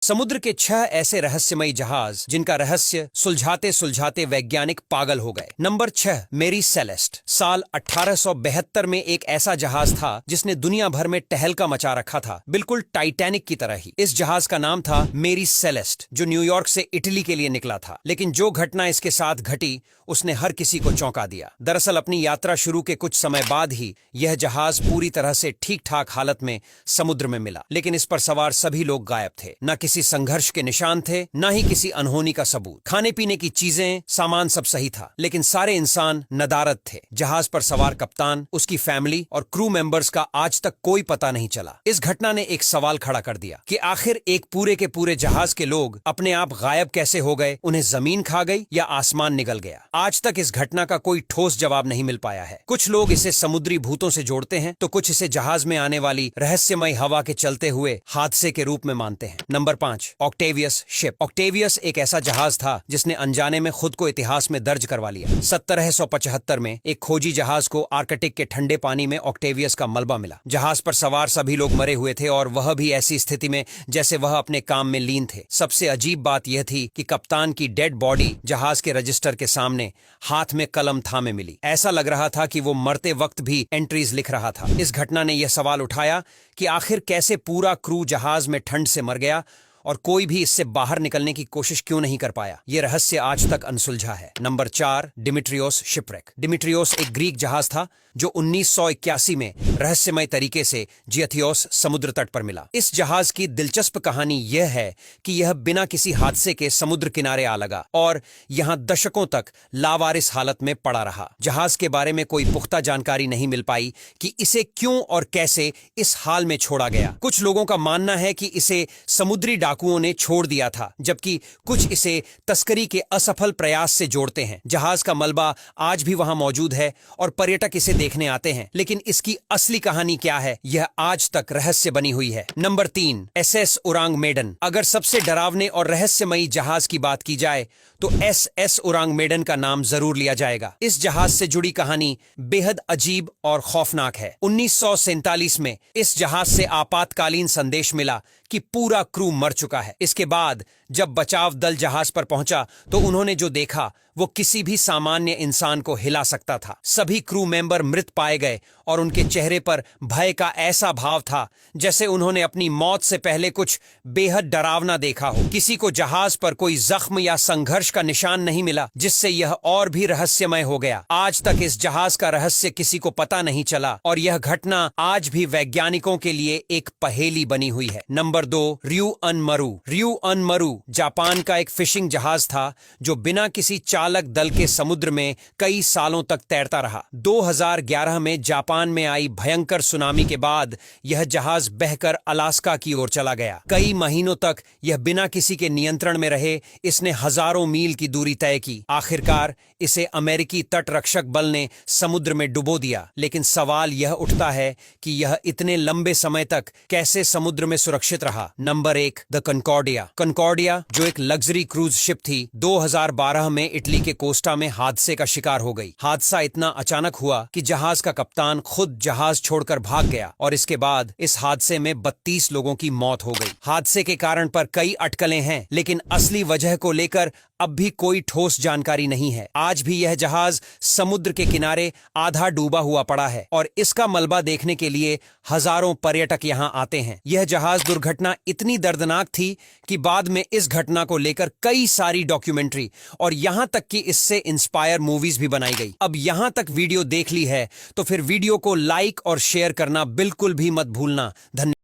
समुद्र के 6 ऐसे रहस्यमयी जहाज जिनका रहस्य सुलझाते सुलझाते वैज्ञानिक पागल हो गए। नंबर 6, मेरी सेलेस्ट। साल 1872 में एक ऐसा जहाज था जिसने दुनिया भर में टहलका मचा रखा था, बिल्कुल टाइटैनिक की तरह ही। इस जहाज का नाम था मेरी सेलेस्ट, जो न्यूयॉर्क से इटली के लिए निकला था। लेकिन जो घटना इसके साथ घटी उसने हर किसी को चौंका दिया। दरअसल अपनी यात्रा शुरू के कुछ समय बाद ही यह जहाज पूरी तरह से ठीक ठाक हालत में समुद्र में मिला, लेकिन इस पर सवार सभी लोग गायब थे। न किसी संघर्ष के निशान थे, न ही किसी अनहोनी का सबूत। खाने पीने की चीजें, सामान सब सही था, लेकिन सारे इंसान नदारद थे। जहाज पर सवार कप्तान, उसकी फैमिली और क्रू मेंबर्स का आज तक कोई पता नहीं चला। इस घटना ने एक सवाल खड़ा कर दिया कि आखिर एक पूरे के पूरे जहाज के लोग अपने आप गायब कैसे हो गए? उन्हें जमीन खा गई या आसमान निगल गया? आज तक इस घटना का कोई ठोस जवाब नहीं मिल पाया है। कुछ लोग इसे समुद्री भूतों से जोड़ते हैं, तो कुछ इसे जहाज में आने वाली रहस्यमय हवा के चलते हुए हादसे के रूप में मानते हैं। Number 5, Octavius ship. ऑक्टेवियस एक ऐसा जहाज था जिसने अनजाने में खुद को इतिहास में दर्ज करवा लिया। 1775 में एक खोजी जहाज को आर्कटिक के ठंडे पानी में ऑक्टेवियस का मलबा मिला। जहाज पर सवार सभी लोग मरे हुए थे और वह भी ऐसी स्थिति में जैसे वह अपने काम में लीन थे। सबसे अजीब बात यह थी कि कप्तान की डेड बॉडी जहाज के रजिस्टर के सामने हाथ में कलम थामे मिली। ऐसा लग रहा था कि वो मरते वक्त भी एंट्रीज लिख रहा था। इस घटना ने यह सवाल उठाया कि आखिर कैसे पूरा क्रू जहाज में ठंड से मर गया और कोई भी इससे बाहर निकलने की कोशिश क्यों नहीं कर पाया। यह रहस्य आज तक अनसुलझा है। Number 4, डिमिट्रियोस shipwreck. डिमिट्रियोस एक ग्रीक जहाज था जो 1981 में रहस्यमय तरीके से जियथियोस समुद्र तट पर मिला। इस जहाज की दिलचस्प कहानी यह है कि यह बिना किसी हादसे के समुद्र किनारे आ लगा और यहां दशकों तक लावारिस हालत में पड़ा रहा। जहाज के बारे में कोई पुख्ता जानकारी नहीं मिल पाई कि इसे क्यों और कैसे इस हाल में छोड़ा गया। कुछ लोगों का मानना है कि इसे समुद्री डाकुओं ने छोड़ दिया था, जबकि कुछ इसे तस्करी के असफल प्रयास से जोड़ते हैं। जहाज का मलबा आज भी वहां मौजूद है और पर्यटक इसे देखने आते हैं, लेकिन इसकी असली कहानी क्या है यह आज तक रहस्य बनी हुई है। Number 3, SS Ourang Medan. अगर सबसे डरावने और रहस्यमयी जहाज की बात की जाए तो एसएस उरांग मेडन का नाम जरूर लिया जाएगा। इस जहाज से जुड़ी कहानी बेहद अजीब और खौफनाक है। 1947 में इस जहाज से आपातकालीन संदेश मिला कि पूरा क्रू मर चुका है। इसके बाद जब बचाव दल जहाज पर पहुंचा तो उन्होंने जो देखा वो किसी भी सामान्य इंसान को हिला सकता था। सभी क्रू मेंबर मृत पाए गए और उनके चेहरे पर भय का ऐसा भाव था जैसे उन्होंने अपनी मौत से पहले कुछ बेहद डरावना देखा हो। किसी को जहाज पर कोई जख्म या संघर्ष का निशान नहीं मिला, जिससे यह और भी रहस्यमय हो गया। आज तक इस जहाज का रहस्य किसी को पता नहीं चला और यह घटना आज भी वैज्ञानिकों के लिए एक पहेली बनी हुई है। Number 2, ryuan-maru। ryuan-maru जापान का एक फिशिंग जहाज था जो बिना किसी चालक दल के समुद्र में कई सालों तक तैरता रहा। 2011 में जापान में आई भयंकर सुनामी के बाद यह जहाज बहकर अलास्का की ओर चला गया। कई महीनों तक यह बिना किसी के नियंत्रण में रहे। इसने हजारों मील की दूरी तय की। आखिरकार इसे अमेरिकी तट रक्षक बल ने समुद्र में डुबो दिया। लेकिन सवाल यह उठता है कि यह इतने लंबे समय तक कैसे समुद्र में सुरक्षित रहा। Number 1, the कनकॉर्डिया। कनकॉर्डिया जो एक लग्जरी क्रूज शिप थी, 2012 में इटली के कोस्टा में हादसे का शिकार हो गई। हादसा इतना अचानक हुआ कि जहाज का कप्तान खुद जहाज छोड़कर भाग गया और इसके बाद इस हादसे में 32 लोगों की मौत हो गई। हादसे के कारण पर कई अटकलें हैं, लेकिन असली वजह को लेकर अब भी कोई ठोस जानकारी नहीं है। आज भी यह जहाज समुद्र के किनारे आधा डूबा हुआ पड़ा है और इसका मलबा देखने के लिए हजारों पर्यटक यहां आते हैं। यह जहाज दुर्घटना इतनी दर्दनाक थी कि बाद में इस घटना को लेकर कई सारी डॉक्यूमेंट्री और यहां तक कि इससे इंस्पायर मूवीज भी बनाई गई। अब यहां तक वीडियो देख ली है तो फिर वीडियो को लाइक और शेयर करना बिल्कुल भी मत भूलना। धन्यवाद।